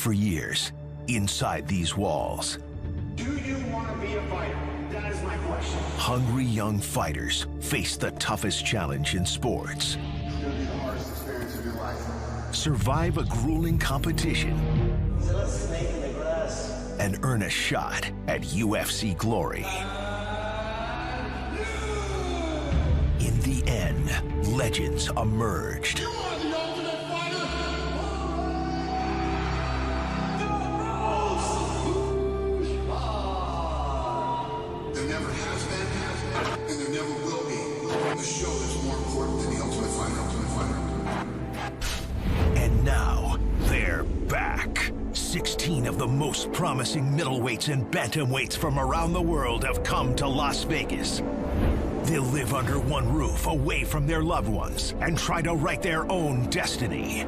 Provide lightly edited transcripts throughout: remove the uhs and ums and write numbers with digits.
for years inside these walls. Do you want to be a fighter? That is my question. Hungry young fighters face the toughest challenge in sports. It's going to be the hardest experience of your life. Survive a grueling competition. He's a snake in the grass. And earn a shot at UFC glory. In the end, legends emerged. You are the ultimate fighter! There never has been, and there never will be a show that's more important than the Ultimate Fighter, And now, they're back. 16 of the most promising middleweights and bantamweights from around the world have come to Las Vegas. They'll live under one roof, away from their loved ones, and try to write their own destiny.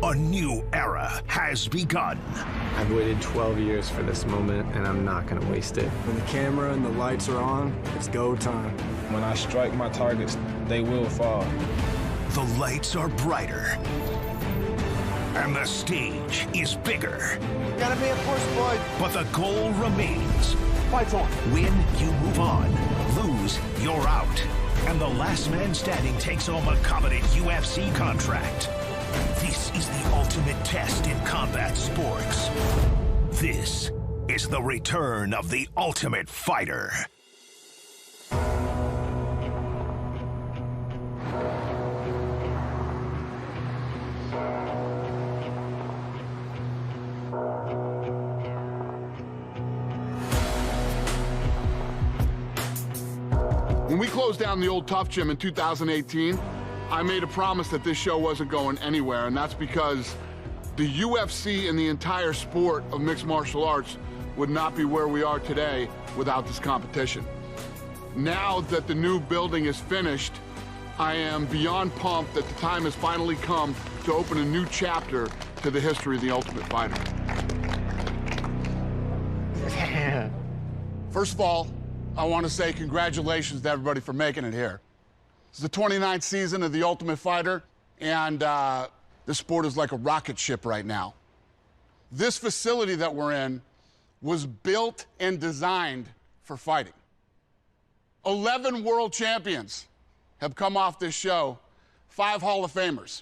A new era has begun. I've waited 12 years for this moment, and I'm not gonna waste it. When the camera and the lights are on, it's go time. When I strike my targets, they will fall. The lights are brighter. And the stage is bigger. Gotta be a push, boy. But the goal remains. Fights on. Win, you move on. Lose, you're out. And the last man standing takes home a coveted UFC contract. This is the ultimate test in combat sports. This is the return of the Ultimate Fighter. When we closed down the old Tough Gym in 2018, I made a promise that this show wasn't going anywhere, and that's because the UFC and the entire sport of mixed martial arts would not be where we are today without this competition. Now that the new building is finished, I am beyond pumped that the time has finally come to open a new chapter to the history of the Ultimate Fighter. First of all, I want to say congratulations to everybody for making it here. It's the 29th season of The Ultimate Fighter, and this sport is like a rocket ship right now. This facility that we're in was built and designed for fighting. 11 world champions have come off this show, 5 Hall of Famers.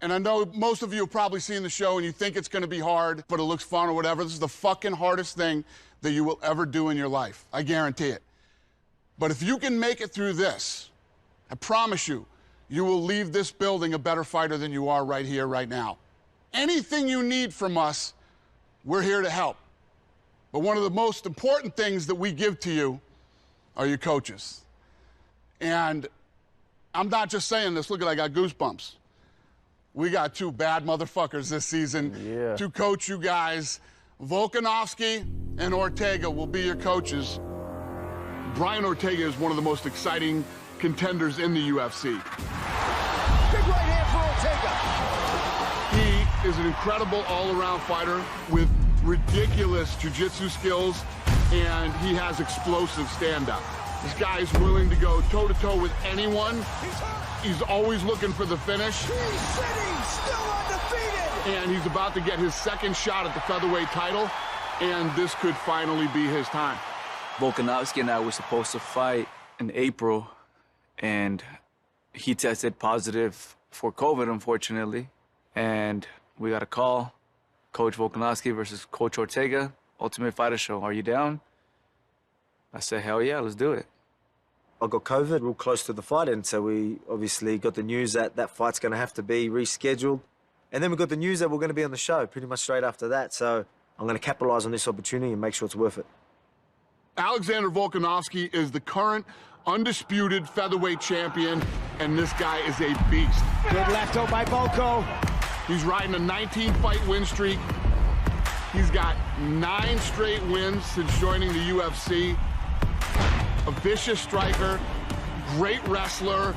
And I know most of you have probably seen the show and you think it's gonna be hard, but it looks fun or whatever. This is the fucking hardest thing that you will ever do in your life. I guarantee it. But if you can make it through this, I promise you, you will leave this building a better fighter than you are right here, right now. Anything you need from us, we're here to help. But one of the most important things that we give to you are your coaches. And I'm not just saying this, look at, I got goosebumps. We got 2 bad motherfuckers this season to coach you guys. Volkanovski and Ortega will be your coaches. Brian Ortega is one of the most exciting contenders in the UFC. Big right hand for Ortega. He is an incredible all-around fighter with ridiculous jiu-jitsu skills, and he has explosive stand-up. This guy is willing to go toe-to-toe with anyone. He's always looking for the finish. He's sitting, still undefeated. And he's about to get his second shot at the featherweight title, and this could finally be his time. Volkanovski and I were supposed to fight in April, and he tested positive for COVID, unfortunately. And we got a call, Coach Volkanovski versus Coach Ortega, Ultimate Fighter show. Are you down? I said, hell yeah, let's do it. I got COVID real close to the fight, and so we obviously got the news that that fight's going to have to be rescheduled. And then we got the news that we're going to be on the show pretty much straight after that. So I'm going to capitalize on this opportunity and make sure it's worth it. Alexander Volkanovski is the current undisputed featherweight champion, and this guy is a beast. Good left hook by Volko. He's riding a 19-fight win streak. He's got 9 straight wins since joining the UFC. A vicious striker, great wrestler.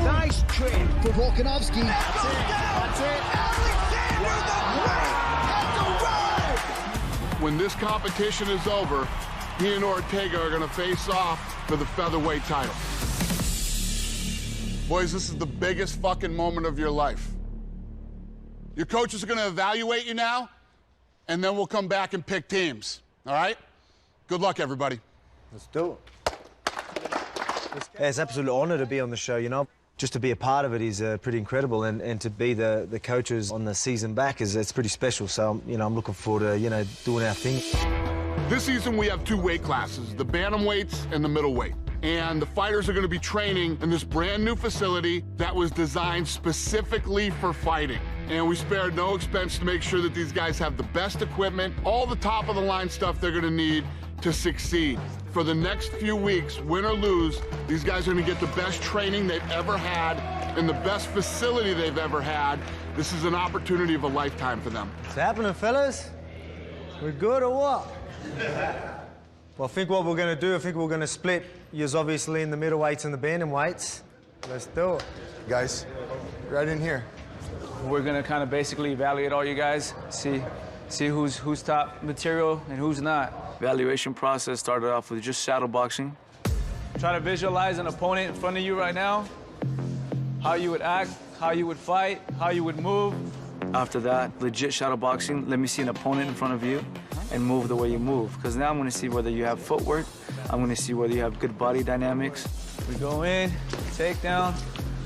Nice trick for Volkanovski. That's it. Alexander the Great has arrived! When this competition is over, he and Ortega are gonna face off for the featherweight title. Boys, this is the biggest fucking moment of your life. Your coaches are gonna evaluate you now, and then we'll come back and pick teams. All right? Good luck, everybody. Let's do it. Yeah, it's an absolute honour to be on the show, you know. Just to be a part of it is pretty incredible, and to be the coaches on the season back it's pretty special. So, you know, I'm looking forward to, you know, doing our thing. This season, we have two weight classes, the bantamweights and the middleweight. And the fighters are going to be training in this brand new facility that was designed specifically for fighting. And we spared no expense to make sure that these guys have the best equipment, all the top-of-the-line stuff they're going to need to succeed. For the next few weeks, win or lose, these guys are going to get the best training they've ever had in the best facility they've ever had. This is an opportunity of a lifetime for them. What's happening, fellas? We good or what? Well, I think what we're going to do, I think we're going to split yours obviously in the middleweights and the bantamweights. Let's do it. Guys, right in here. We're gonna kind of basically evaluate all you guys, see who's top material and who's not. Evaluation process started off with just shadow boxing. Try to visualize an opponent in front of you right now, how you would act, how you would fight, how you would move. After that, legit shadow boxing, let me see an opponent in front of you and move the way you move. Because now I'm gonna see whether you have footwork, I'm gonna see whether you have good body dynamics. We go in, takedown,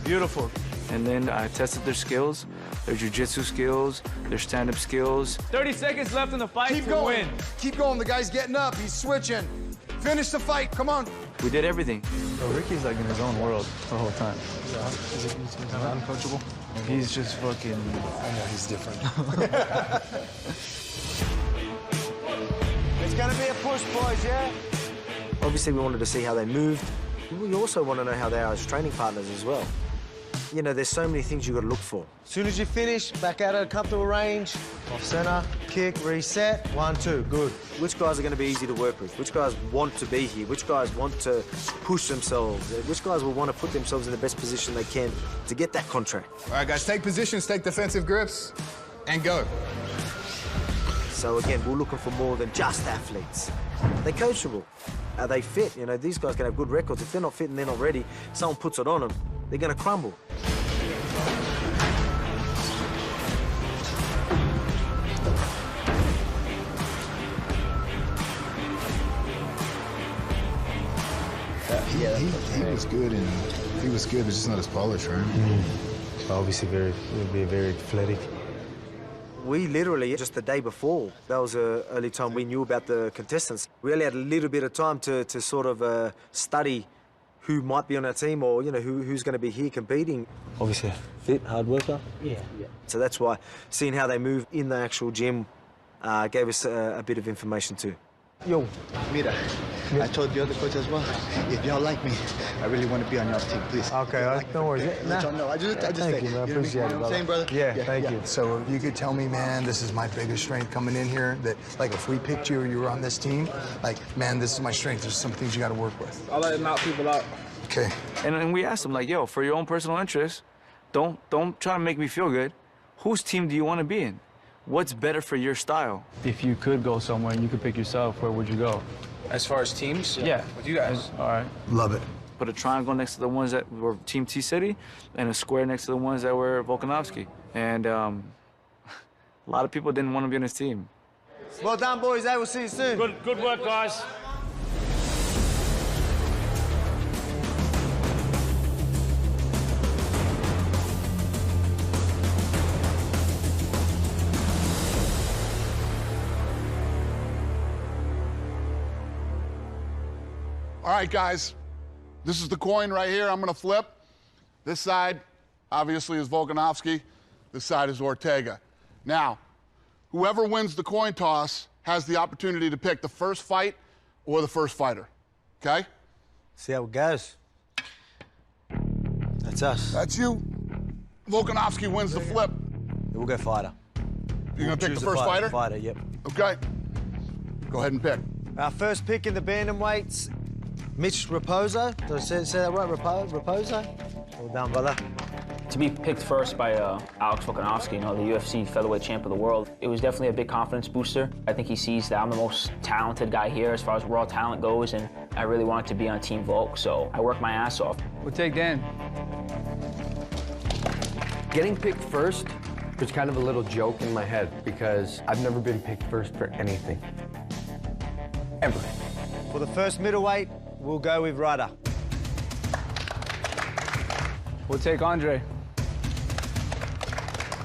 beautiful. And then I tested their skills, their jiu-jitsu skills, their stand-up skills. 30 seconds left in the fight Keep to going. win. Keep going. The guy's getting up. He's switching. Finish the fight. Come on. We did everything. Bro, Ricky's like in his own world the whole time. Yeah. He's uncoachable. He's just fucking... I know, he's different. It's going to be a push, boys, yeah? Obviously, we wanted to see how they moved. We also want to know how they are as training partners as well. You know, there's so many things you've got to look for. As soon as you finish, back out at a comfortable range, off center, kick, reset, 1, 2, good. Which guys are going to be easy to work with? Which guys want to be here? Which guys want to push themselves? Which guys will want to put themselves in the best position they can to get that contract? All right, guys, take positions, take defensive grips, and go. So again, we're looking for more than just athletes. They're coachable. Are they fit? You know, these guys can have good records. If they're not fit and they're not ready, someone puts it on them, they're going to crumble. Yeah, he was good, and he was good, but just not as polished, right? Obviously, would be very athletic. We literally, just the day before, that was the early time we knew about the contestants. We only had a little bit of time to sort of study who might be on our team, or, you know, who's going to be here competing. Obviously, fit, hard worker. Yeah. So that's why seeing how they move in the actual gym gave us a bit of information too. Yo, mira, I told the other coach as well, if y'all like me, I really want to be on y'all's team, please. Okay, don't worry. Let y'all know. I just thank say, you, man. I Appreciate it, what I'm saying, brother? Yeah, thank you. So if you could tell me, man, this is my biggest strength coming in here, that, like, if we picked you or you were on this team, like, man, this is my strength. There's some things you got to work with. I let him knock people out. Okay. And we asked him, like, yo, for your own personal interest, don't try to make me feel good. Whose team do you want to be in? What's better for your style? If you could go somewhere and you could pick yourself, where would you go? As far as teams? Yeah. With you guys? All right. Love it. Put a triangle next to the ones that were Team T-City and a square next to the ones that were Volkanovski. And a lot of people didn't want to be on his team. Well done, boys. I will see you soon. Good work, guys. All right, guys, this is the coin right here I'm going to flip. This side, obviously, is Volkanovski. This side is Ortega. Now, whoever wins the coin toss has the opportunity to pick the first fight or the first fighter, okay? See how it goes. That's us. That's you. Volkanovski wins the flip. We'll go fighter. You're going to pick the first fighter? Fighter, yep. Okay. Go ahead and pick. Our first pick in the bantamweights, Mitch Raposo. Did I say that right? Raposo? Well done, brother. To be picked first by Alex Volkanovski, you know, the UFC featherweight champ of the world, it was definitely a big confidence booster. I think he sees that I'm the most talented guy here as far as raw talent goes, and I really wanted to be on Team Volk, so I worked my ass off. We'll take Dan. Getting picked first There's kind of a little joke in my head because I've never been picked first for anything. Ever. For the first middleweight, we'll go with Ryder. We'll take Andre.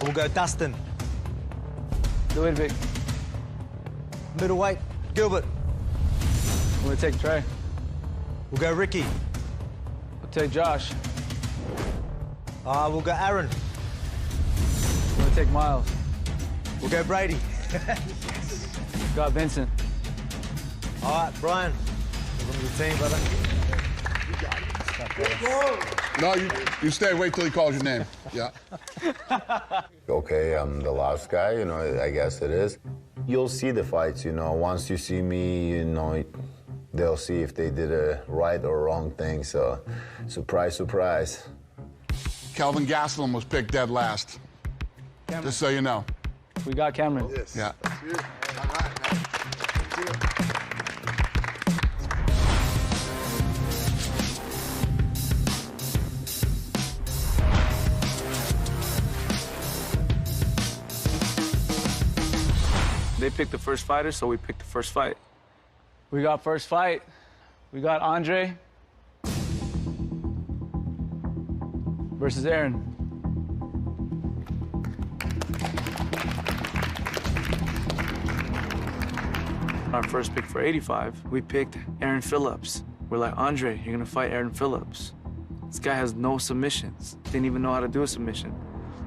We'll go Dustin. Ludwig. Middleweight, Gilbert. We'll take Trey. We'll go Ricky. We'll take Josh. We'll go Aaron. We'll take Miles. We'll go Brady. Got Vincent. All right, Brian. Welcome to the team, brother. No, you stay. Wait till he calls your name. Yeah. Okay, I'm the last guy, you know, I guess it is. You'll see the fights, you know. Once you see me, you know, they'll see if they did a right or wrong thing. So, surprise, surprise. Kelvin Gastelum was picked dead last. Cameron. Just so you know. We got Cameron. Yes. Yeah. They picked the first fighter, so we picked the first fight. We got first fight. We got Andre versus Aaron. Our first pick for 85, we picked Aaron Phillips. We're like, Andre, you're gonna fight Aaron Phillips. This guy has no submissions. Didn't even know how to do a submission.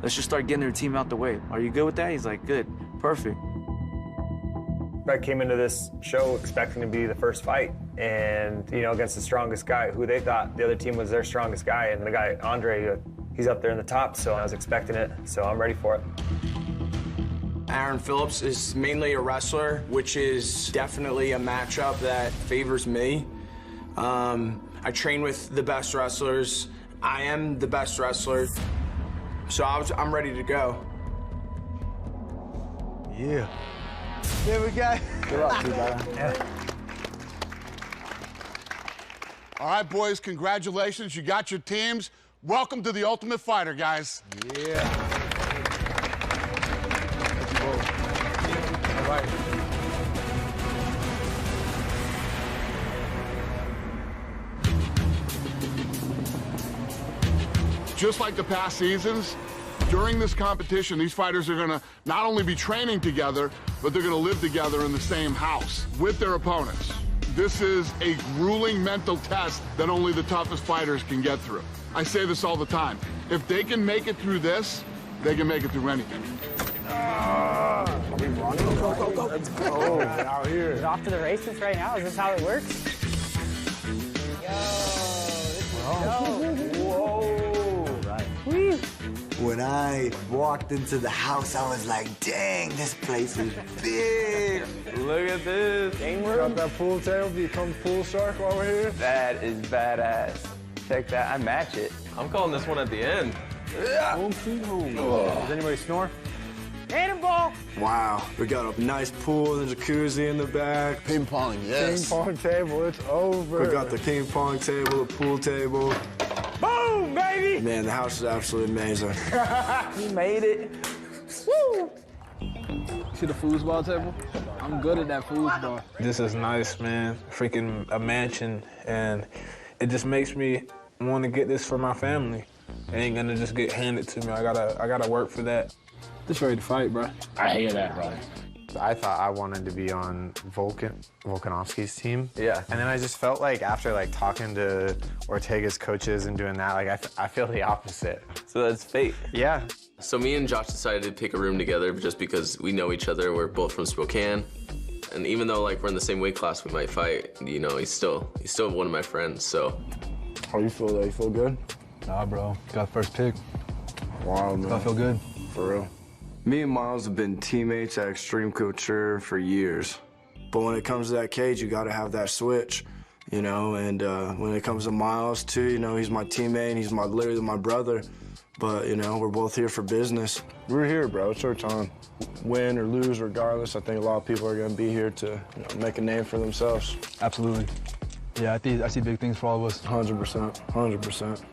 Let's just start getting their team out the way. Are you good with that? He's like, good, perfect. I came into this show expecting to be the first fight and, you know, against the strongest guy who they thought the other team was their strongest guy. And the guy, Andre, he's up there in the top, so I was expecting it. So I'm ready for it. Aaron Phillips is mainly a wrestler, which is definitely a matchup that favors me. I train with the best wrestlers. I am the best wrestler. So I'm ready to go. Yeah. There we go. Good luck, you brother. Yeah. All right, boys, congratulations. You got your teams. Welcome to the Ultimate Fighter, guys. Yeah. All right. Just like the past seasons, during this competition, these fighters are gonna not only be training together, but they're gonna live together in the same house with their opponents. This is a grueling mental test that only the toughest fighters can get through. I say this all the time. If they can make it through this, they can make it through anything. Go. Out here. Is it off to the races right now? Is this how it works? Whoa. Right. Woo. When I walked into the house, I was like, dang, this place is big. Look at this. Game Got room. that pool table, become pool shark while we're here. That is badass. Check that, I match it. I'm calling this one at the end. Home sweet home. Does anybody snore? Cannonball. Wow, we got a nice pool and a jacuzzi in the back. Ping pong, yes. Ping pong table, it's over. We got the ping pong table, the pool table. Boom, baby. Man, the house is absolutely amazing. You made it. Woo. See the foosball table? I'm good at that foosball. This is nice, man. Freaking a mansion, and it just makes me want to get this for my family. It ain't gonna just get handed to me. I gotta work for that. Just ready to fight, bro. I hear that, bro. I thought I wanted to be on Volkanovski's team. Yeah. And then I just felt like after like talking to Ortega's coaches and doing that, like I feel the opposite. So that's fate. Yeah. So me and Josh decided to pick a room together just because we know each other. We're both from Spokane. And even though like we're in the same weight class, we might fight, you know, he's still one of my friends, so. How you feel though? You feel good? Nah, bro. Got first pick. Wow, man. I feel good. For real. Me and Miles have been teammates at Extreme Couture for years. But when it comes to that cage, you gotta have that switch, you know? And when it comes to Miles, too, you know, he's my teammate and he's literally my brother. But, you know, we're both here for business. We're here, bro. It's our time. Win or lose, regardless, I think a lot of people are gonna be here to make a name for themselves. Absolutely. Yeah, I see big things for all of us. 100%, 100%.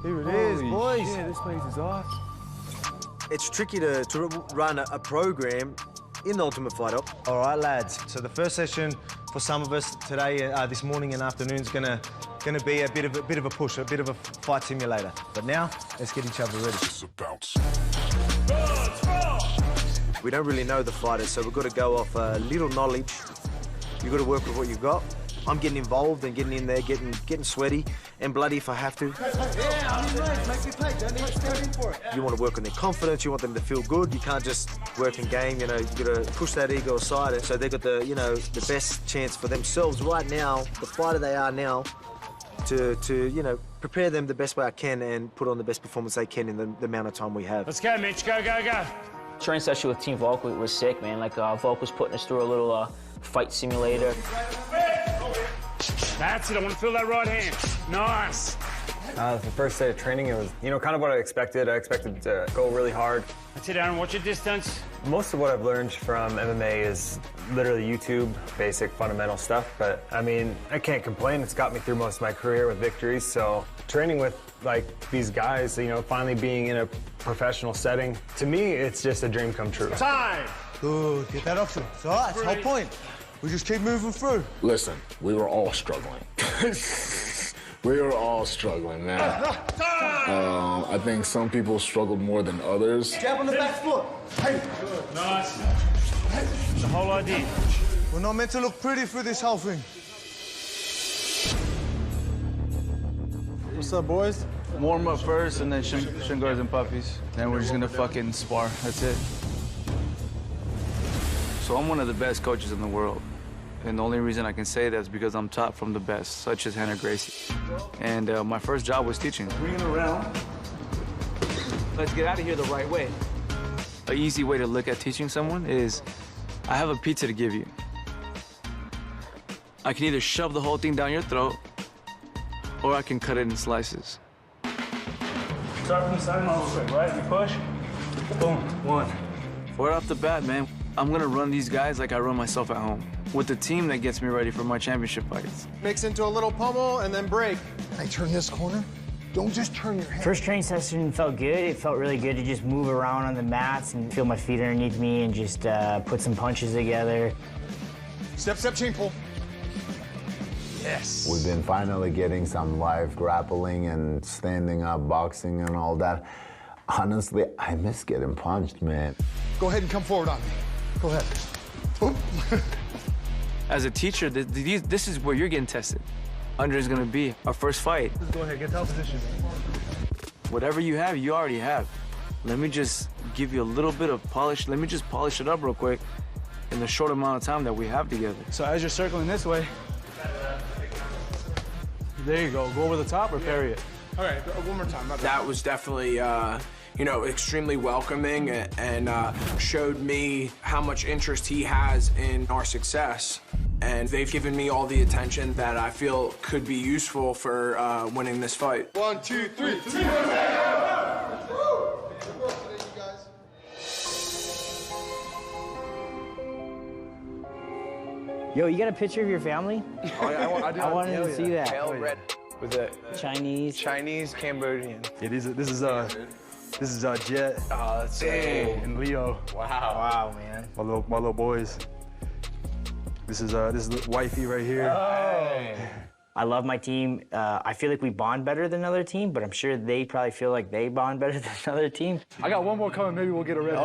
Here it is, boys. Shit, this place is awesome. It's tricky to run a program in the Ultimate Fighter. All right, lads. So the first session for some of us today, this morning and afternoon, is gonna be a bit of a push, a bit of a fight simulator. But now, let's get each other ready. It's a bounce. We don't really know the fighters, so we've got to go off a little knowledge. You've got to work with what you've got. I'm getting involved and getting in there, getting sweaty and bloody if I have to. You want to work on their confidence, you want them to feel good. You can't just work in game, you know, you got to push that ego aside. And so they've got the, you know, the best chance for themselves right now, the fighter they are now, to you know, prepare them the best way I can and put on the best performance they can in the amount of time we have. Let's go, Mitch. Go, go, go. Training session with Team Volk was sick, man. Like, Volk was putting us through a little fight simulator. That's it. I want to feel that right hand. Nice. The first day of training, it was, you know, kind of what I expected. I expected to go really hard. That's it, Aaron. Watch your distance. Most of what I've learned from MMA is literally YouTube, basic fundamental stuff. But, I mean, I can't complain. It's got me through most of my career with victories. So training with, like, these guys, you know, finally being in a professional setting, to me, it's just a dream come true. Time. Good. Get that option. It's all right. It's the whole point. We just keep moving through. Listen, we were all struggling. We were all struggling, man. I think some people struggled more than others. Jab on the back foot. Hey. Nice. The whole idea. We're not meant to look pretty through this whole thing. What's up, boys? Warm up first, and then shin guards and puppies. Then we're just gonna fucking spar. That's it. So I'm one of the best coaches in the world. And the only reason I can say that is because I'm taught from the best, such as Hannah Gracie. And my first job was teaching. Bring it around. Let's get out of here the right way. An easy way to look at teaching someone is, I have a pizza to give you. I can either shove the whole thing down your throat, or I can cut it in slices. Start from the side real quick, right? You push. Boom. One. Right off the bat, man, I'm gonna run these guys like I run myself at home, with the team that gets me ready for my championship fights. Mix into a little pummel and then break. I turn this corner. Don't just turn your head. First training session felt good. It felt really good to just move around on the mats and feel my feet underneath me and just put some punches together. Step, step, chain pull. Yes. We've been finally getting some live grappling and standing up boxing and all that. Honestly, I miss getting punched, man. Go ahead and come forward on me. Go ahead. Boom. As a teacher, this is where you're getting tested. Andre's gonna be our first fight. Just go ahead, get to position. Whatever you have, you already have. Let me just give you a little bit of polish. Let me just polish it up real quick in the short amount of time that we have together. So as you're circling this way, there you go. Go over the top or parry it. All right, one more time. That was definitely, you know, extremely welcoming and showed me how much interest he has in our success. And they've given me all the attention that I feel could be useful for winning this fight. 1, 2, 3. Yo, you got a picture of your family? I wanted to see that. Pale red with the Chinese, Cambodian. Yeah, this is Jet. Oh, that's and Leo. Wow, man. My little boys. This is wifey right here. Oh. I love my team. I feel like we bond better than another team, but I'm sure they probably feel like they bond better than another team. I got one more coming. Maybe we'll get a red.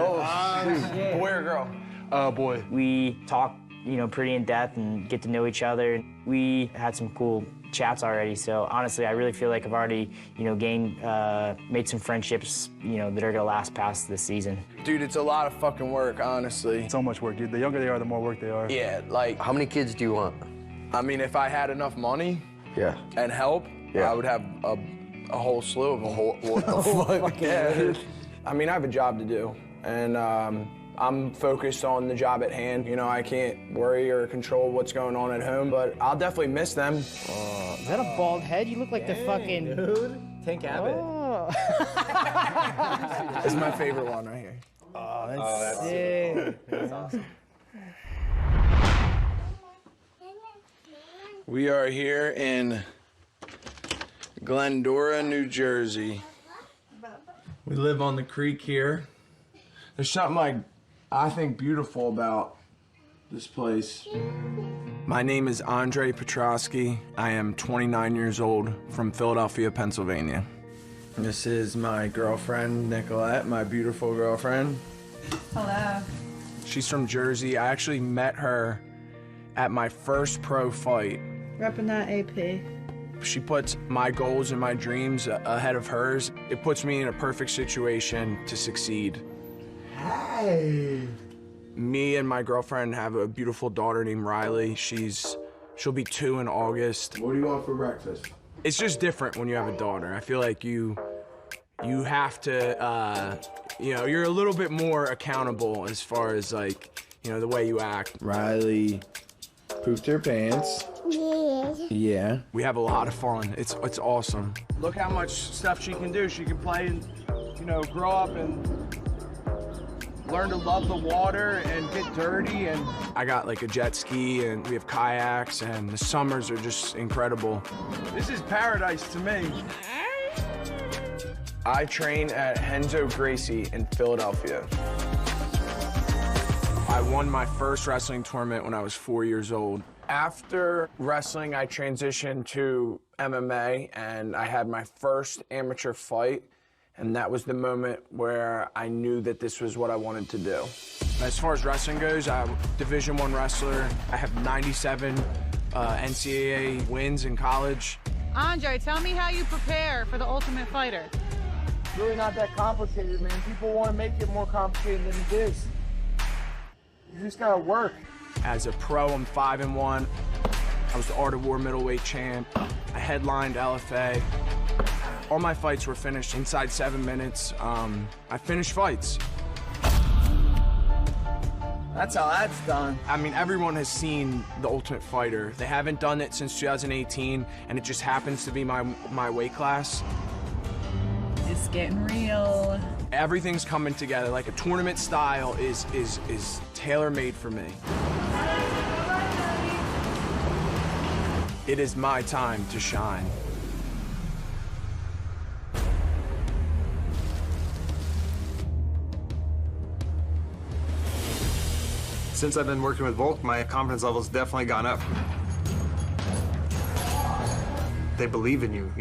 Boy or girl? Boy. We talk, you know, pretty in depth and get to know each other. We had some cool chats already, so honestly, I really feel like I've already, you know, made some friendships, you know, that are gonna last past this season. Dude, it's a lot of fucking work, honestly. So much work, dude. The younger they are, the more work they are. Yeah, like... How many kids do you want? I mean, if I had enough money and help, I would have a whole slew of them. What the fuck? Yeah. I mean, I have a job to do, and I'm focused on the job at hand. You know, I can't worry or control what's going on at home, but I'll definitely miss them. Is that a bald head? You look like the fucking... Dude. Tank Abbott. Oh. This is my favorite one right here. Oh, that's sick. That's awesome. We are here in Glendora, New Jersey. We live on the creek here. There's something I think beautiful about this place. My name is Andre Petrosky. I am 29 years old from Philadelphia, Pennsylvania. This is my girlfriend, Nicolette, my beautiful girlfriend. Hello. She's from Jersey. I actually met her at my first pro fight. Repping that AP. She puts my goals and my dreams ahead of hers. It puts me in a perfect situation to succeed. Hey. Me and my girlfriend have a beautiful daughter named Riley. She'll be 2 in August. What do you want for breakfast? It's just different when you have a daughter. I feel like you have to, you're a little bit more accountable as far as the way you act. Riley pooped her pants. Yeah. We have a lot of fun. It's awesome. Look how much stuff she can do. She can play and, grow up and learn to love the water and get dirty. And I got a jet ski and we have kayaks and the summers are just incredible. This is paradise to me. I train at Henzo Gracie in Philadelphia. I won my first wrestling tournament when I was 4 years old. After wrestling, I transitioned to MMA and I had my first amateur fight. And that was the moment where I knew that this was what I wanted to do. As far as wrestling goes, I'm a Division I wrestler. I have 97 NCAA wins in college. Andre, tell me how you prepare for the Ultimate Fighter. It's really not that complicated, man. People want to make it more complicated than it is. You just gotta work. As a pro, I'm 5-1. I was the Art of War middleweight champ. I headlined LFA. All my fights were finished inside 7 minutes. I finished fights. That's how that's done. I mean, everyone has seen The Ultimate Fighter. They haven't done it since 2018, and it just happens to be my weight class. It's getting real. Everything's coming together. Like a tournament style is tailor-made for me. It is my time to shine. Since I've been working with Volk, my confidence level's definitely gone up. They believe in you,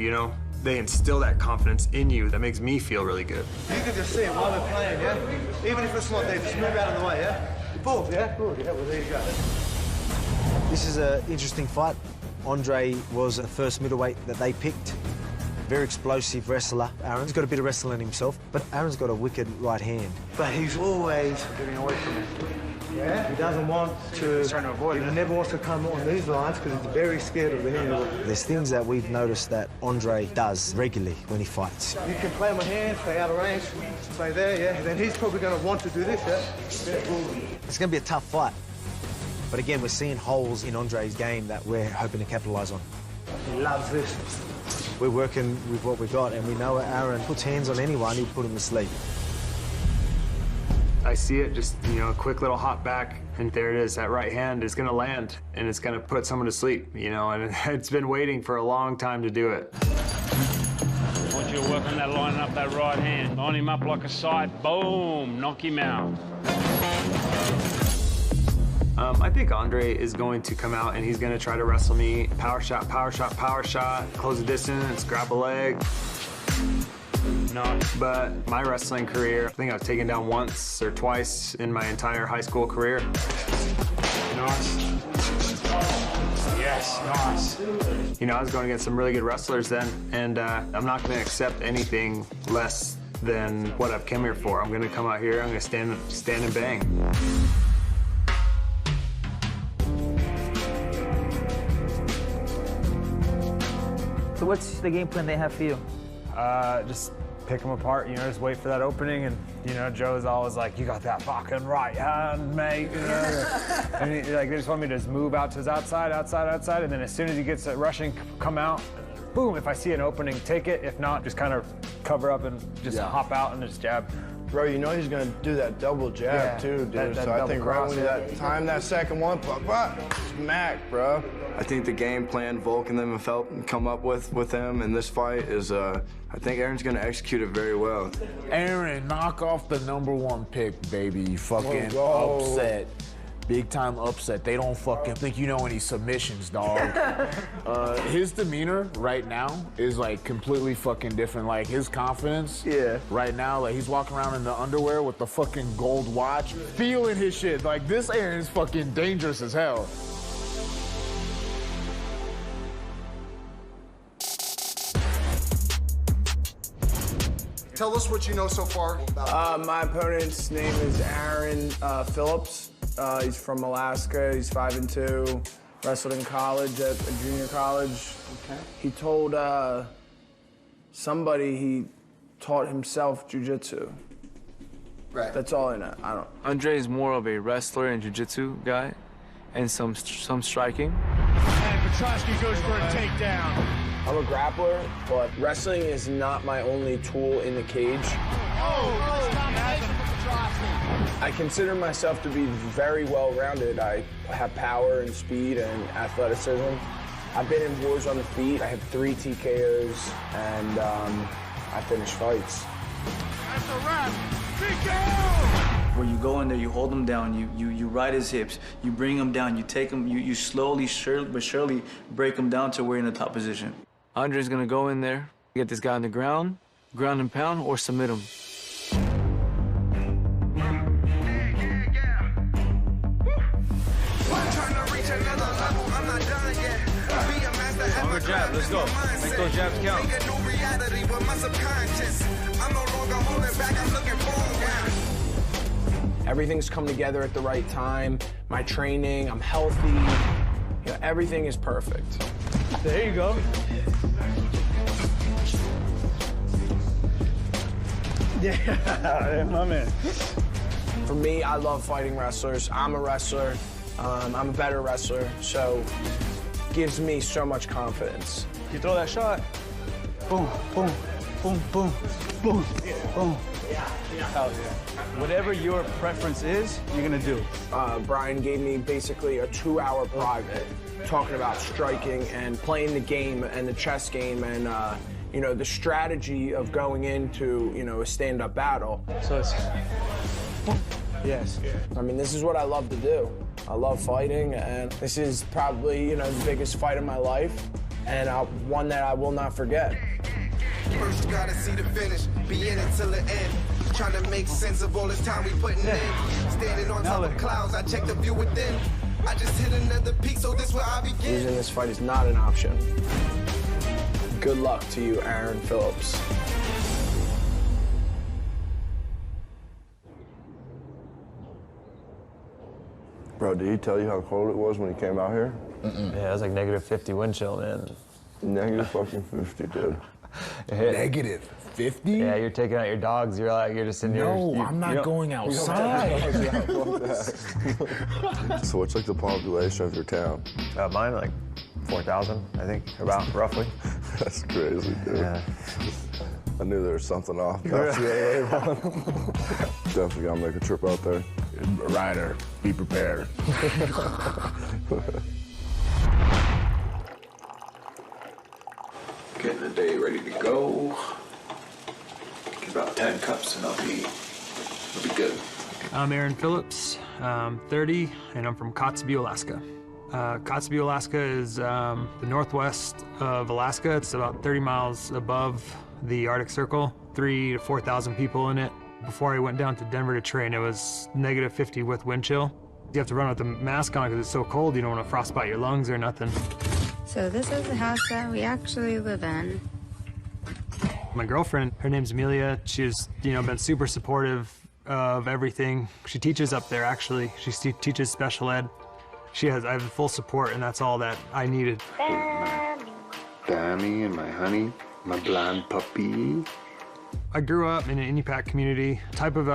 They instill that confidence in you that makes me feel really good. You can just see it while we're playing, yeah? Even if it's not there, just move out of the way, yeah? Boom, yeah? Good, yeah, well, there you go. This is an interesting fight. Andre was the first middleweight that they picked. Very explosive wrestler. Aaron's got a bit of wrestling himself, but Aaron's got a wicked right hand. But he's always getting away from it. Yeah? He doesn't want to... He's trying to avoid it. He never wants to come on these lines because he's very scared of the hand. There's things that we've noticed that Andre does regularly when he fights. You can play my hand, stay out of range, stay there, yeah? Then he's probably going to want to do this, yeah? It's going to be a tough fight. But again, we're seeing holes in Andre's game that we're hoping to capitalise on. He loves this. We're working with what we've got, and we know Aaron puts hands on anyone, he'll put him to sleep. I see it, just, a quick little hop back, and there it is. That right hand is going to land, and it's going to put someone to sleep, and it's been waiting for a long time to do it. I want you to work on that, lining up that right hand. Line him up like a sight, boom, knock him out. I think Andre is going to come out and he's going to try to wrestle me. Power shot, power shot, power shot, close the distance, grab a leg. No. But my wrestling career, I think I was taken down once or twice in my entire high school career. Nice. Yes, nice. I was going against some really good wrestlers then, and I'm not going to accept anything less than what I've come here for. I'm going to come out here, I'm going to stand and bang. So what's the game plan they have for you? Just pick them apart, just wait for that opening. And, Joe's always like, you got that fucking right hand, mate. And they just want me to just move out to his outside. And then as soon as he gets it rushing, come out. Boom, if I see an opening, take it. If not, just kind of cover up and just hop out and just jab. Bro, you know he's gonna do that double jab too, dude. that So I think right double when that time that second one, smack, bro. I think the game plan Volk and them have helped come up with him in this fight is, I think Aaron's gonna execute it very well. Aaron, knock off the #1 pick, baby. You fucking Whoa. upset. Big time upset. They don't fucking think you know any submissions, dog. His demeanor right now is like completely fucking different. Like his confidence right now, like he's walking around in the underwear with the fucking gold watch, feeling his shit. Like this Aaron is fucking dangerous as hell. Tell us what you know so far about My opponent's name is Aaron Phillips. He's from Alaska. He's 5'2", wrestled in college at a junior college. Okay. He told somebody he taught himself jiu-jitsu. Right. That's all I know. I don't. Andre is more of a wrestler and jiu-jitsu guy, and some striking. And Petrosky goes for a takedown. I'm a grappler, but wrestling is not my only tool in the cage. I consider myself to be very well-rounded. I have power and speed and athleticism. I've been in wars on the feet. I have 3 TKOs, and I finish fights. That's a wrap. TKO! Where you go in there, you hold him down, you ride his hips, you bring him down, you take him, you slowly, but surely break him down to where you're in the top position. Andre's gonna go in there, get this guy on the ground and pound, or submit him. Longer jab, let's go. Make those jabs count. Everything's come together at the right time. My training, I'm healthy. You know, everything is perfect. There you go. Yeah, my man. For me, I love fighting wrestlers. I'm a wrestler. I'm a better wrestler, so gives me so much confidence. You throw that shot. Boom, boom, boom, boom, boom, boom. Hell yeah. Whatever your preference is, you're gonna do. Brian gave me basically a 2-hour private talking about striking and playing the game and the chess game and you know, the strategy of going into, you know, a stand-up battle. So it's... Yes. I mean, this is what I love to do. I love fighting, and this is probably, you know, the biggest fight of my life, and one that I will not forget. First you gotta see the finish, be in it till the end. Trying to make sense of all this time we putting in. Standing on top of clouds, I check the view within. I just hit another peak, so this where I begin. Losing this fight is not an option. Good luck to you, Aaron Phillips. Bro, did he tell you how cold it was when he came out here? Yeah, it was like -50 wind chill, man. -50, dude. -50? Yeah, you're taking out your dogs. You're just in your. No, I'm not going outside. So what's like the population of your town? Mine, like 4,000, I think, about roughly. That's crazy, dude. Yeah. I knew there was something off about the AA one. Definitely gotta make a trip out there. Ryder, be prepared. Getting the day ready to go. Get about 10 cups and I'll be good. I'm Aaron Phillips, I'm 30, and I'm from Kotzebue, Alaska. Kotzebue, Alaska is the northwest of Alaska. It's about 30 miles above the Arctic Circle, 3,000 to 4,000 people in it. Before I went down to Denver to train, it was -50 with wind chill. You have to run with the mask on because it's so cold, you don't want to frostbite your lungs or nothing. So this is the house that we actually live in. My girlfriend, her name's Amelia. She's, been super supportive of everything. She teaches up there, actually. She teaches special ed. I have full support, and that's all that I needed. Bammy and my honey, my blonde puppy. I grew up in an Inupiaq community, type of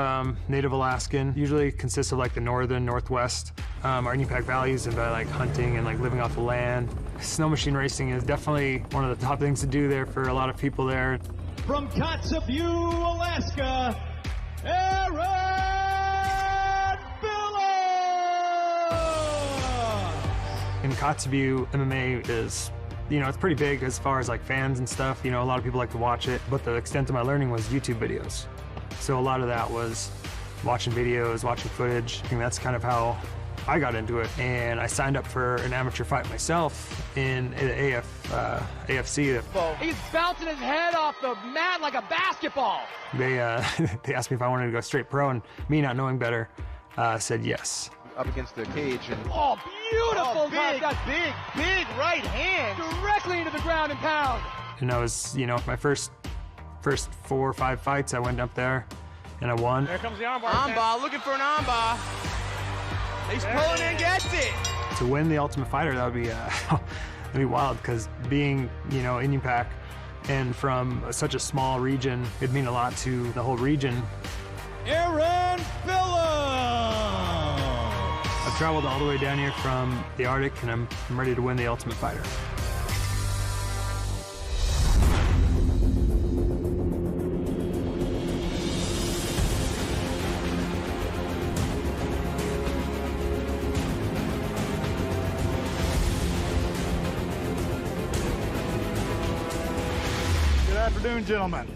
native Alaskan, usually consists of like the northern, northwest. Our Inupiaq values about like hunting and like living off the land. Snow machine racing is definitely one of the top things to do there for a lot of people there. From Kotzebue, Alaska, In Kotzebue, MMA is, you know, it's pretty big as far as like fans and stuff. You know, a lot of people like to watch it, but the extent of my learning was YouTube videos. So a lot of that was watching videos, watching footage. I think that's kind of how I got into it. And I signed up for an amateur fight myself in the AFC. He's bouncing his head off the mat like a basketball. They asked me if I wanted to go straight pro, and me not knowing better, said yes. Up against the cage and oh, beautiful! Big right hand directly into the ground and pound. And I was, you know, my first 4 or 5 fights, I went up there and I won. Here comes the armbar. Armbar, looking for an armbar. He's pulling in, gets it. To win the Ultimate Fighter, that would be that'd be wild, because being, you know, in UPAC and from such a small region, it'd mean a lot to the whole region. Aaron Phillips! I've traveled all the way down here from the Arctic, and I'm ready to win the Ultimate Fighter. Good afternoon, gentlemen.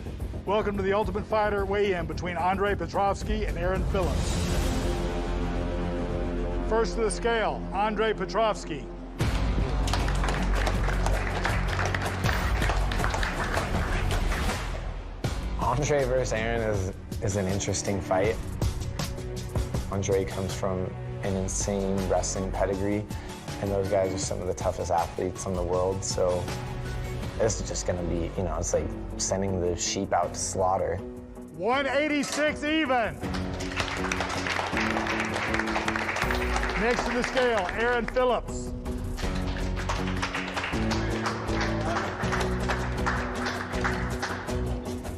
Welcome to the Ultimate Fighter weigh-in between Andre Petrovsky and Aaron Phillips. First to the scale, Andre Petrovsky. Andre versus Aaron is an interesting fight. Andre comes from an insane wrestling pedigree, and those guys are some of the toughest athletes in the world, so this is just gonna be, you know, it's like sending the sheep out to slaughter. 186 even. Next to the scale, Aaron Phillips.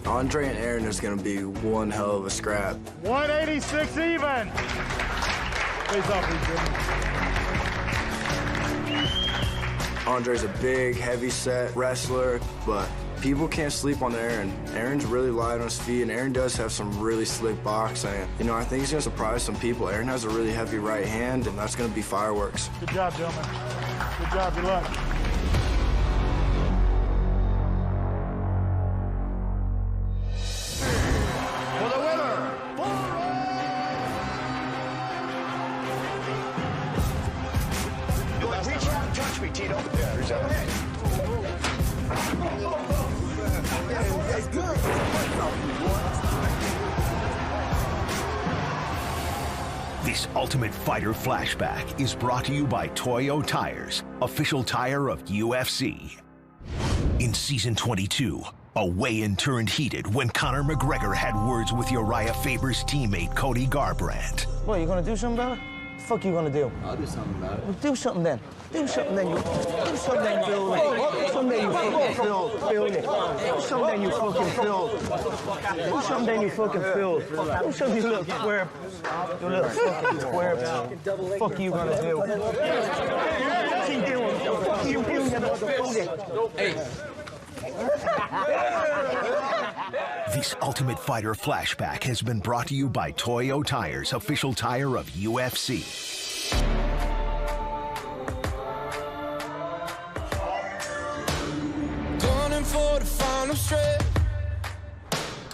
Andre and Aaron is going to be one hell of a scrap. 186 even. Face off, Andre's a big, heavy-set wrestler, but people can't sleep on Aaron. Aaron's really light on his feet, and Aaron does have some really slick boxing. You know, I think he's going to surprise some people. Aaron has a really heavy right hand, and that's going to be fireworks. Good job, gentlemen. Good job. Good luck. For the winner, reach out and touch me, Tito. Yeah, reach out. That's good. This Ultimate Fighter flashback is brought to you by Toyo Tires, official tire of UFC. In season 22, a weigh-in turned heated when Conor McGregor had words with Uriah Faber's teammate Cody Garbrandt. What, you gonna do something about it? What the fuck you gonna do? I'll do something about it. Well, do something then. Do something then, you. Do something then, Phil. Do something then, you fucking Phil. Do something then, you fucking Phil. Do something then, you fucking Phil. Do something, you little twerp. You little fucking twerp. Fuck you gonna do? What's he doing? Fuck you doing, you motherfucker? Hey. This Ultimate Fighter flashback has been brought to you by Toyo Tires, official tire of UFC. Gunning for the final stretch.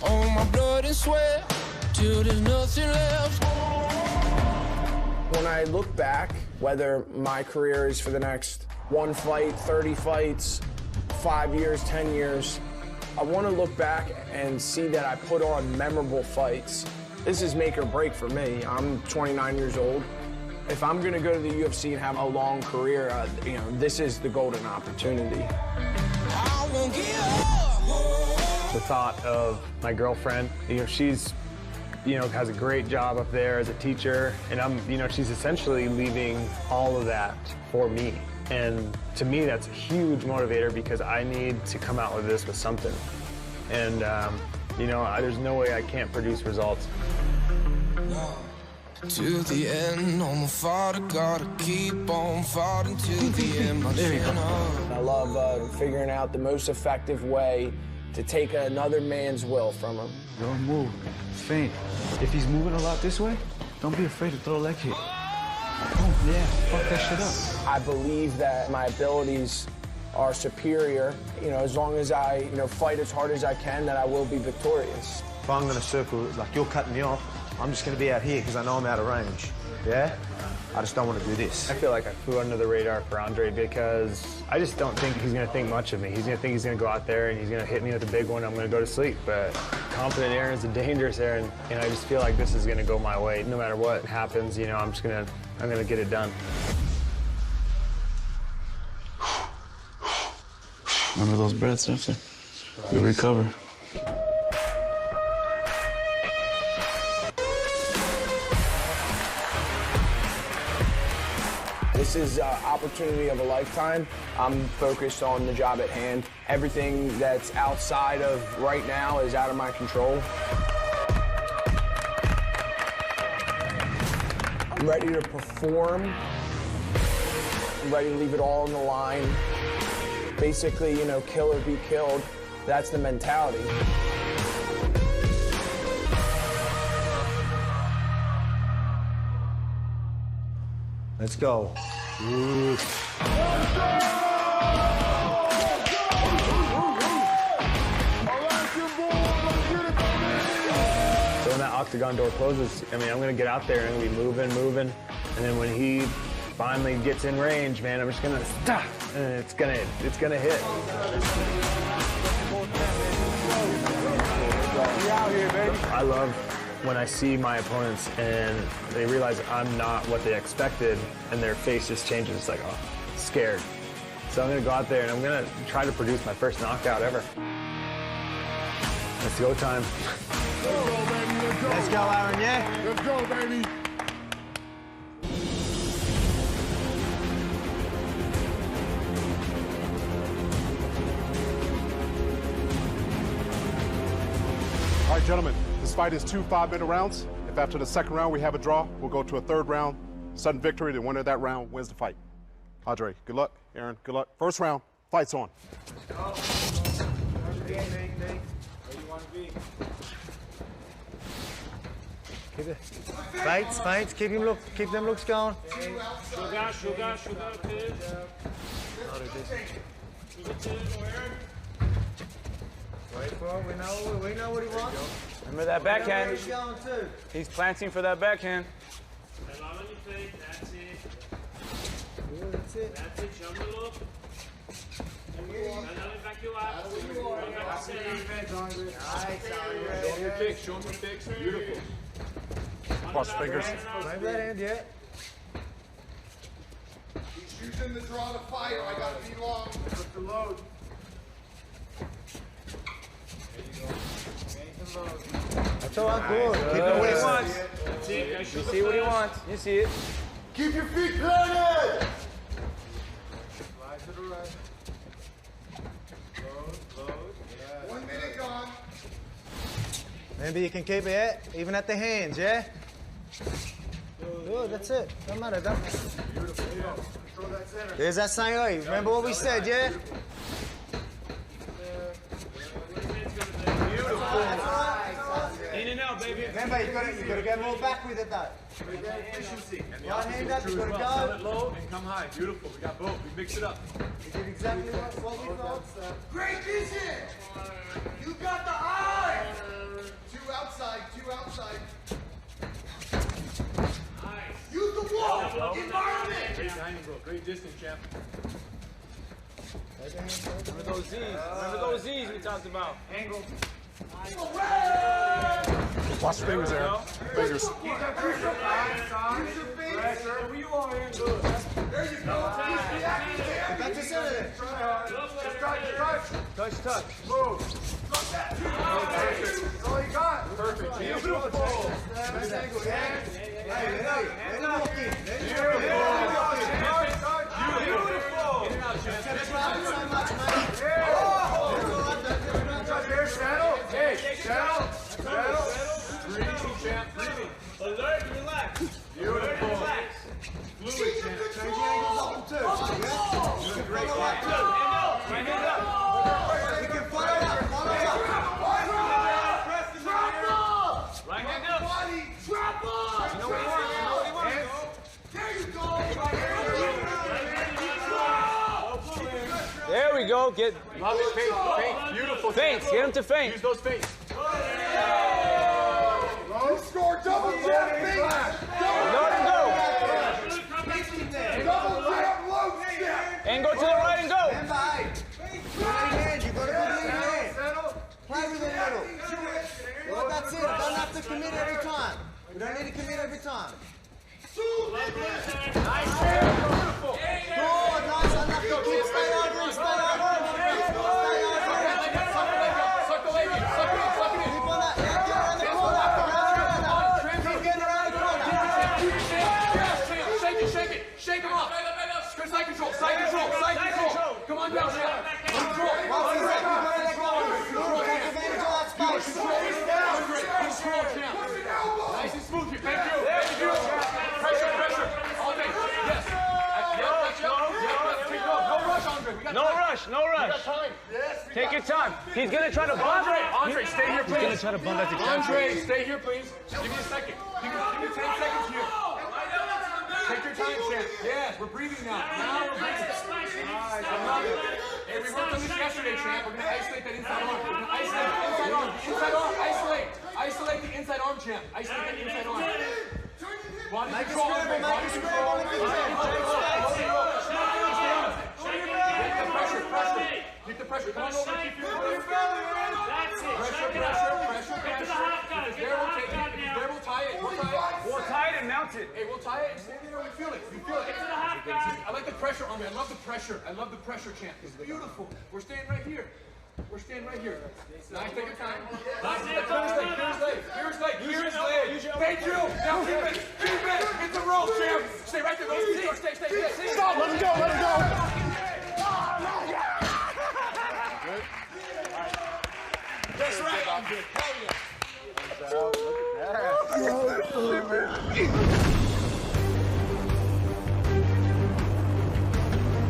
All my blood and sweat till there's nothing left. When I look back, whether my career is for the next 1 fight, 30 fights, 5 years, 10 years, I want to look back and see that I put on memorable fights. This is make or break for me. I'm 29 years old. If I'm going to go to the UFC and have a long career, you know, this is the golden opportunity. I won't give up. The thought of my girlfriend, you know, she's, you know, has a great job up there as a teacher, and you know, she's essentially leaving all of that for me. And to me, that's a huge motivator because I need to come out with this with something. And, you know, there's no way I can't produce results. To the end, on my father, gotta keep on fighting to the end. I love figuring out the most effective way to take another man's will from him. Don't move. Feint. If he's moving a lot this way, don't be afraid to throw a leg kick. Oh, yeah, fuck that shit up. I believe that my abilities are superior. You know, as long as I, fight as hard as I can, that I will be victorious. If I'm going to circle, like you're cutting me off, I'm just going to be out here because I know I'm out of range. Yeah? I just don't want to do this. I feel like I flew under the radar for Andre because I just don't think he's going to think much of me. He's going to think he's going to go out there and he's going to hit me with a big one. I'm going to go to sleep. But confident Aaron's a dangerous Aaron, and I just feel like this is going to go my way. No matter what happens, I'm going to get it done. Remember those breaths after? You'll recover. This is an opportunity of a lifetime. I'm focused on the job at hand. Everything that's outside of right now is out of my control. I'm ready to perform. I'm ready to leave it all on the line. Basically, kill or be killed. That's the mentality. Let's go. Ooh. So when that octagon door closes, I'm going to get out there and I'm going to be moving. And then when he finally gets in range, man, I'm just going to stop. And it's going to hit. I love when I see my opponents and they realize I'm not what they expected and their face just changes. It's like, oh, scared. So I'm going to go out there and I'm going to try to produce my first knockout ever. Let's go time. Let's go, Aaron, yeah? Let's go, baby. All right, gentlemen, this fight is 2 5-minute rounds. If after the second round we have a draw, we'll go to a third round. Sudden victory, the winner of that round wins the fight. Andre, good luck. Aaron, good luck. First round, fight's on. Keep it. Fights, keep them looks going. Sugar, please. Wait for it, we know what he wants. Remember that backhand? He's planting for that backhand. That's it. Good, that's it. That's it, jump a little. Back you up. Show him your kicks. Beautiful. Cross fingers. Right that hand, yeah. He's using the draw to fire. I gotta be long. Put the load. That's all I'm cool. Keep it what he wants. You see what he wants. You see it. Keep your feet planted. Slide to the right. Load. Yeah. 1 minute gone. Maybe you can keep it, even at the hands, yeah? Good, that's it. Don't matter, don't. There's that sign right. Remember what we said, yeah? In and out, baby. Remember, you gotta get more back with it, though. Efficiency. Right hand up, you gotta go. Sell it low and come high. Beautiful. We got both. We mix it up. We did exactly what we thought. Great vision. You got the eye. Two outside. Nice. Use the wall. Environment. Great timing, bro. Great distance, champ. Remember those Z's. Remember those Z's we talked about. Angle. Watch the fingers, Aaron. Fingers. Use your feet. Where you are, Aaron. Good. There you go. Back to center. Touch. Move. That's all you got. Perfect. Beautiful. Nice angle, yeah? Alert, relax. Beautiful. Relax. Fluid, champ. Change the angles up too. Great. Right hand up. You can follow up. There we go. Get. Love it. Feint. Beautiful. Feints. Get him to feint. Use those feints. Low score, double jab, big flash. Let him go. Double jab, low step. And go to the right and go. Stand by. You go to the hand. Play with the middle. Well, that's it. Don't have to commit every time. We don't need to commit every time. Nice. Beautiful. Good, nice. Enough to keep. Stay over him. Stay over him. Suck the leg in. Suck it in. Suck it in. Keep on that. Yeah, get around the corner. Keep getting around the corner. Shake it. Shake it. Shake him off. Side control. Side control. Side control. Come on down, Champ. Control. Take advantage of that space. Control, Champ. Nice and smooth. Thank you. Thank you. Pressure. Pressure. All day. Yes. No rush, Andre. No rush. No rush. Take your time. He's gonna try to bond. Andre, stay here, please. He's gonna try to bond that to Andre, stay here, please. Give me a second. Give me 10 seconds here. Take your time, Champ. Yes, we're breathing now. Now we're breathing. Nice, I love it. Hey, we worked on this yesterday, Champ. We're gonna isolate that inside arm. We're gonna isolate the inside arm. Inside arm, isolate. Isolate the inside arm, Champ. Isolate the inside arm. Body control, Andre. Body control. Keep the pressure. Come on over. Keep your That's it. Pressure. There, we'll take it. There, we'll tie it. We'll tie it and mount it. Hey, we'll tie it and stay there. We feel it. You feel it. Get to the half guard. I like the pressure on me. I love the pressure. Champ. It's beautiful. We're staying right here. Nice, take your time. Here's leg. Thank you. Now keep it. Hit the rope, Champ. Stay right there. Stay. Stop. Let him go. That's right, Andre.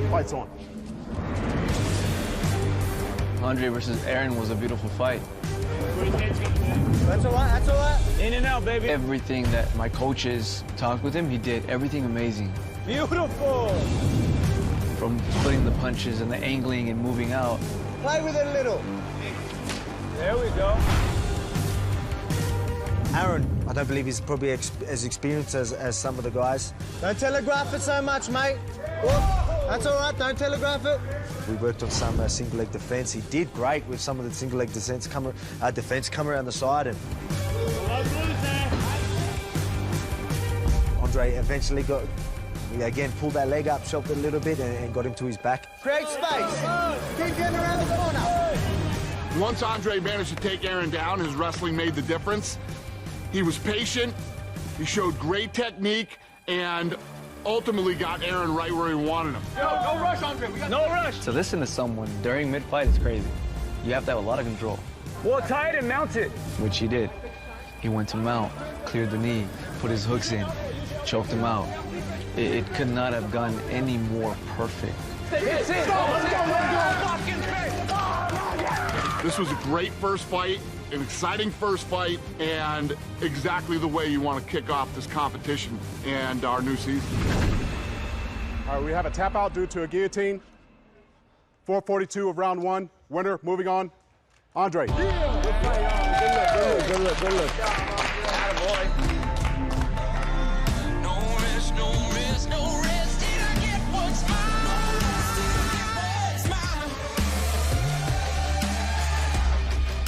Fights on. Andre versus Aaron was a beautiful fight. That's all right. In and out, baby. Everything that my coaches talked with him, he did everything amazing. Beautiful. From putting the punches and the angling and moving out. Play with it a little. There we go. Aaron, I don't believe he's probably as experienced as some of the guys. Don't telegraph it so much, mate. That's all right, don't telegraph it. We worked on some single leg defense. He did great with some of the single leg defense come around the side. And Andre eventually pulled that leg up, shoved it a little bit, and got him to his back. Create space. Keep getting around the corner. Once Andre managed to take Aaron down, his wrestling made the difference. He was patient, he showed great technique, and ultimately got Aaron right where he wanted him. No rush, Andre. No rush. To listen to someone during mid-fight is crazy. You have to have a lot of control. We'll tie it and mount it. Which he did. He went to mount, cleared the knee, put his hooks in, choked him out. It could not have gone any more perfect. This was a great first fight, an exciting first fight, and exactly the way you want to kick off this competition and our new season. All right, we have a tap out due to a guillotine. 4:42 of round one. Winner, moving on. Andre. Yeah. Good look. Attaboy.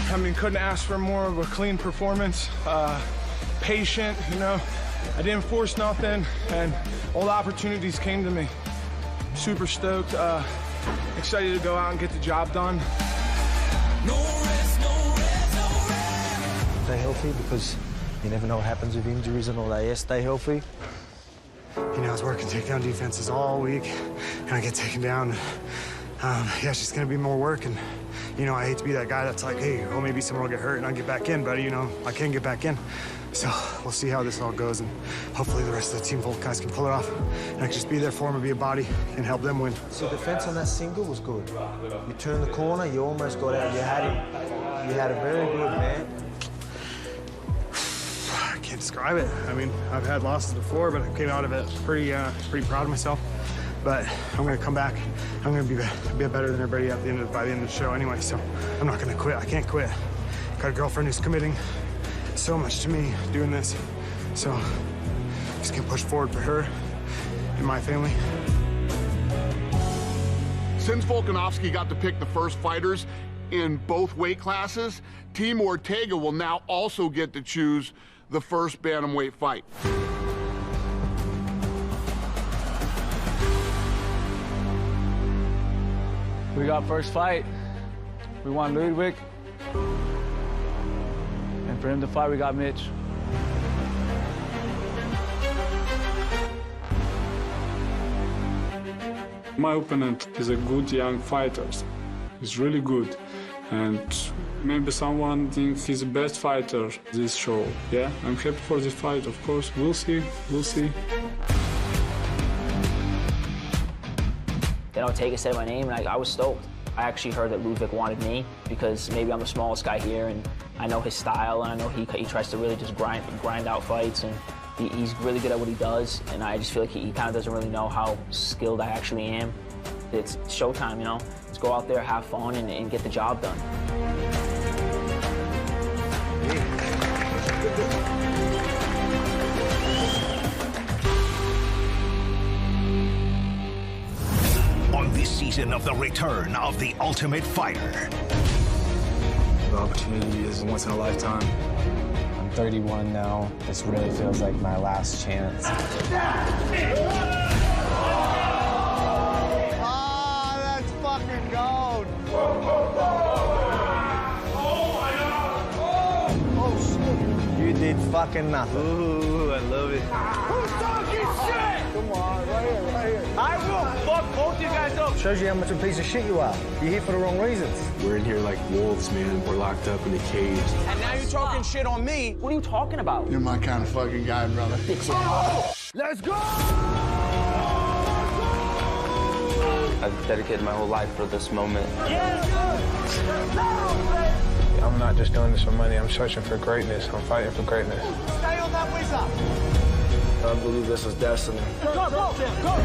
I mean, couldn't ask for more of a clean performance. Patient, you know. I didn't force nothing, and all the opportunities came to me. Super stoked, excited to go out and get the job done. Stay healthy, because you never know what happens with injuries and all that. Yeah, stay healthy. You know, I was working takedown defenses all week, and I get taken down. Yeah, it's just gonna be more work, and you know, I hate to be that guy that's like, hey, well, maybe someone will get hurt and I'll get back in, but you know, I can get back in. So we'll see how this all goes, and hopefully the rest of the team guys can pull it off, and I can just be there for them and be a body and help them win. So defense on that single was good. You turned the corner, you almost got out. You had a very good man. I can't describe it. I mean, I've had losses before, but I came out of it pretty proud of myself. but I'm gonna come back. I'm gonna be better than everybody at the end by the end of the show anyway. So I'm not gonna quit. I can't quit. Got a girlfriend who's committing so much to me doing this. So just gonna push forward for her and my family. Since Volkanovski got to pick the first fighters in both weight classes, Team Ortega will now also get to choose the first bantamweight fight. We got first fight. We want Ludwig. And for him to fight, we got Mitch. My opponent is a good young fighter. He's really good. And maybe someone thinks he's the best fighter this show. Yeah, I'm happy for this fight, of course. We'll see, we'll see. Then Ortega said my name, and I was stoked. I actually heard that Ludwig wanted me because maybe I'm the smallest guy here, and I know his style, and I know he tries to really just grind out fights, and he's really good at what he does, and I just feel like he kind of doesn't really know how skilled I actually am. It's showtime, you know? Let's go out there, have fun, and get the job done. On this season of The Return of the Ultimate Fighter. The opportunity is once in a lifetime. I'm 31 now. This really feels like my last chance. Ah, that's fucking gold. Oh, shit. You did fucking nothing. Ooh, I love it. Who's talking shit? Come on, right here, right here. I will fuck both you guys up. Shows you how much of a piece of shit you are. You're here for the wrong reasons. We're in here like wolves, man. We're locked up in a cage. And now you're talking shit on me. What are you talking about? You're my kind of fucking guy, brother. Let's go! I've dedicated my whole life for this moment. I'm not just doing this for money. I'm searching for greatness. I'm fighting for greatness. Stay on that whizzer. I believe this is destiny. Go, go, go, go, go.